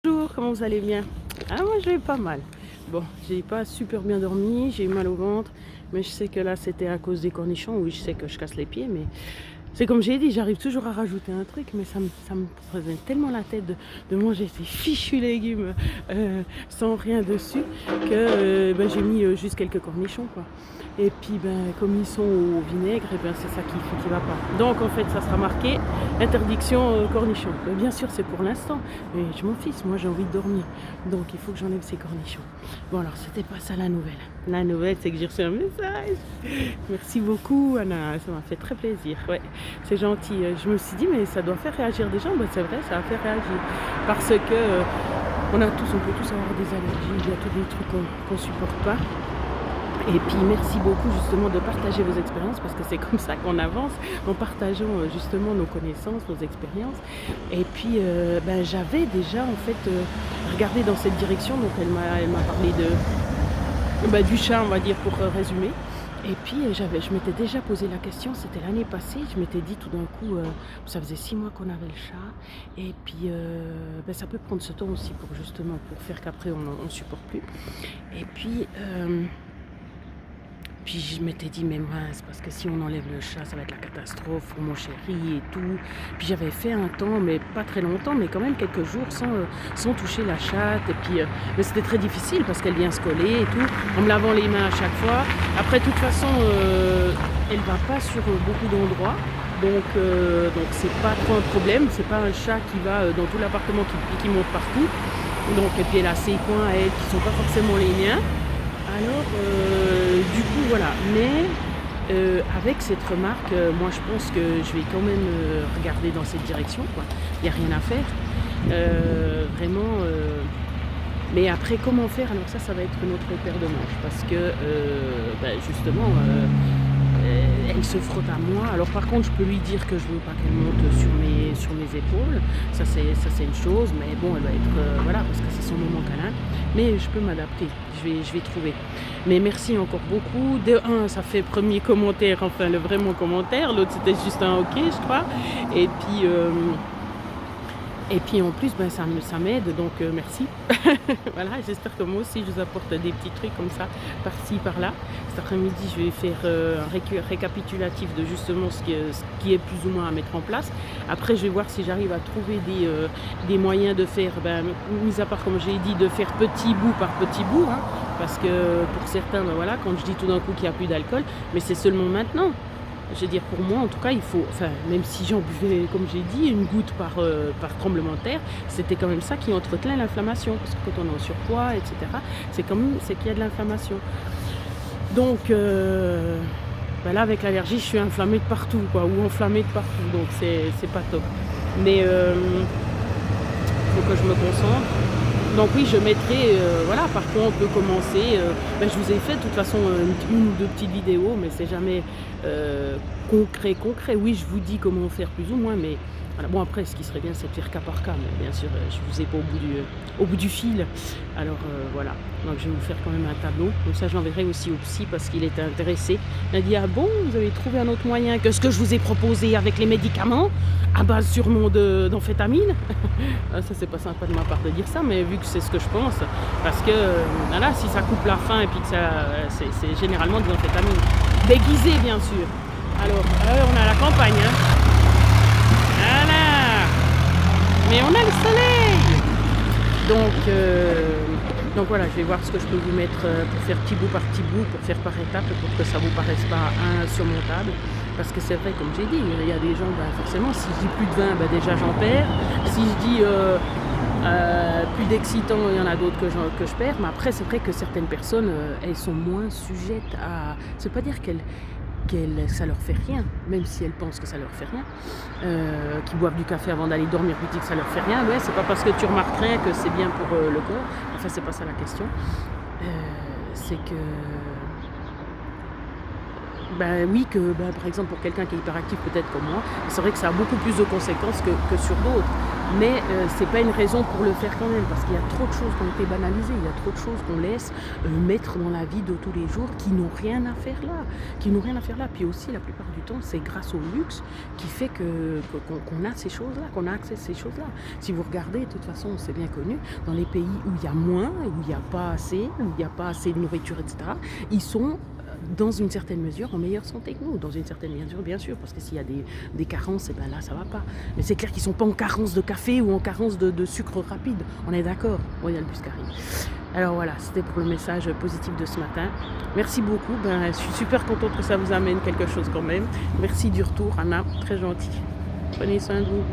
Bonjour, comment vous allez bien? Ah moi je vais pas mal. Bon, j'ai pas super bien dormi, j'ai eu mal au ventre, mais je sais que là c'était à cause des cornichons. Oui, je sais que je casse les pieds, mais c'est comme j'ai dit, j'arrive toujours à rajouter un truc, mais ça me prenait tellement la tête de manger ces fichus légumes sans rien dessus que j'ai mis juste quelques cornichons quoi. Et puis comme ils sont au vinaigre, et c'est ça qui va pas. Donc en fait ça sera marqué interdiction cornichons. Mais bien sûr c'est pour l'instant, mais je m'en fiche, moi j'ai envie de dormir. Donc il faut que j'enlève ces cornichons. Bon alors c'était pas ça la nouvelle. La nouvelle c'est que j'ai reçu un message. Merci beaucoup Anna, ça m'a fait très plaisir. Ouais, c'est gentil. Je me suis dit mais ça doit faire réagir des gens. Ben, c'est vrai, ça a fait réagir. Parce que on peut tous avoir des allergies, il y a tous des trucs qu'on supporte pas. Et puis merci beaucoup justement de partager vos expériences parce que c'est comme ça qu'on avance en partageant justement nos connaissances, nos expériences. Et puis j'avais déjà en fait regardé dans cette direction, donc elle m'a parlé du chat on va dire pour résumer. Et puis je m'étais déjà posé la question, c'était l'année passée, je m'étais dit tout d'un coup, ça faisait 6 mois qu'on avait le chat, et puis ça peut prendre ce temps aussi pour justement pour faire qu'après on supporte plus. Et puis je m'étais dit, mais mince, parce que si on enlève le chat, ça va être la catastrophe pour mon chéri et tout. Puis j'avais fait un temps, mais pas très longtemps, mais quand même quelques jours sans toucher la chatte. Et puis, mais c'était très difficile parce qu'elle vient se coller et tout, en me lavant les mains à chaque fois. Après, de toute façon, elle va pas sur beaucoup d'endroits. Donc c'est pas trop un problème. C'est pas un chat qui va dans tout l'appartement qui monte partout. Donc, et puis elle a ses coins à elle qui sont pas forcément les miens. Alors, du coup, voilà. Mais avec cette remarque, moi, je pense que je vais quand même regarder dans cette direction, quoi. Il n'y a rien à faire. Vraiment. Mais après, comment faire? Alors ça va être notre paire de manches. Parce que, justement, elle se frotte à moi. Alors par contre, je peux lui dire que je veux pas qu'elle monte sur mes épaules. Ça c'est une chose. Mais bon, elle va être voilà, parce que c'est son moment câlin. Mais je peux m'adapter. Je vais trouver. Mais merci encore beaucoup. De un, ça fait premier commentaire, enfin le vrai mon commentaire. L'autre c'était juste un ok, je crois. Et puis en plus, ça m'aide, donc merci. Voilà, j'espère que moi aussi je vous apporte des petits trucs comme ça, par-ci, par-là. Cet après-midi, je vais faire un récapitulatif de justement ce qui est plus ou moins à mettre en place. Après, je vais voir si j'arrive à trouver des moyens de faire, mis à part comme j'ai dit, de faire petit bout par petit bout. Hein, parce que pour certains, voilà, quand je dis tout d'un coup qu'il n'y a plus d'alcool, mais c'est seulement maintenant. Je veux dire, pour moi, en tout cas, il faut, même si j'en buvais, comme j'ai dit, une goutte par tremblement de terre, c'était quand même ça qui entretenait l'inflammation. Parce que quand on est en surpoids, etc., c'est qu'il y a de l'inflammation. Donc, là, avec l'allergie, je suis inflammée de partout, quoi, ou enflammée de partout. Donc, c'est pas top. Mais il faut que je me concentre. Donc oui, je mettrai, par quoi on peut commencer. Je vous ai fait de toute façon une ou deux petites vidéos, mais c'est jamais concret. Oui, je vous dis comment faire plus ou moins, mais voilà. Bon après, ce qui serait bien, c'est de faire cas par cas, mais bien sûr, je vous ai pas au bout du fil. Alors voilà, donc je vais vous faire quand même un tableau. Donc ça, je l'enverrai aussi au psy parce qu'il était intéressé. Il a dit, ah bon, vous avez trouvé un autre moyen que ce que je vous ai proposé avec les médicaments à base sûrement d'amphétamine. Ça c'est pas sympa de ma part de dire ça, mais vu que c'est ce que je pense, parce que voilà, si ça coupe la faim et puis que c'est généralement des amphétamines déguisées bien sûr. Alors on a la campagne, hein. Voilà, mais on a le soleil. Donc voilà, je vais voir ce que je peux vous mettre pour faire petit bout par petit bout, pour faire par étapes, pour que ça vous paraisse pas insurmontable. Parce que c'est vrai, comme j'ai dit, il y a des gens, forcément, si je dis plus de 20, déjà j'en perds. Si je dis plus d'excitant, il y en a d'autres que je perds. Mais après, c'est vrai que certaines personnes, elles sont moins sujettes à... Ça veut pas dire ça leur fait rien, même si elles pensent que ça leur fait rien. Qui boivent du café avant d'aller dormir, puis disent que ça leur fait rien. Ouais, c'est pas parce que tu remarques rien que c'est bien pour le corps. Enfin, c'est pas ça la question. C'est que... oui, par exemple pour quelqu'un qui est hyperactif peut-être comme moi, c'est vrai que ça a beaucoup plus de conséquences que sur d'autres. Mais c'est pas une raison pour le faire quand même, parce qu'il y a trop de choses qui ont été banalisées, il y a trop de choses qu'on laisse mettre dans la vie de tous les jours qui n'ont rien à faire là, Puis aussi, la plupart du temps, c'est grâce au luxe qui fait qu'on a ces choses-là, qu'on a accès à ces choses-là. Si vous regardez, de toute façon, c'est bien connu, dans les pays où il y a moins, où il n'y a pas assez, où il n'y a pas assez de nourriture, etc., ils sont dans une certaine mesure en meilleure santé que nous, dans une certaine mesure bien sûr, parce que s'il y a des carences, et ben là ça va pas. Mais c'est clair qu'ils sont pas en carence de café ou en carence de sucre rapide, on est d'accord, Royal Buscari. Alors voilà, c'était pour le message positif de ce matin. Merci beaucoup, je suis super contente que ça vous amène quelque chose quand même. Merci du retour Anna, très gentil. Prenez soin de vous.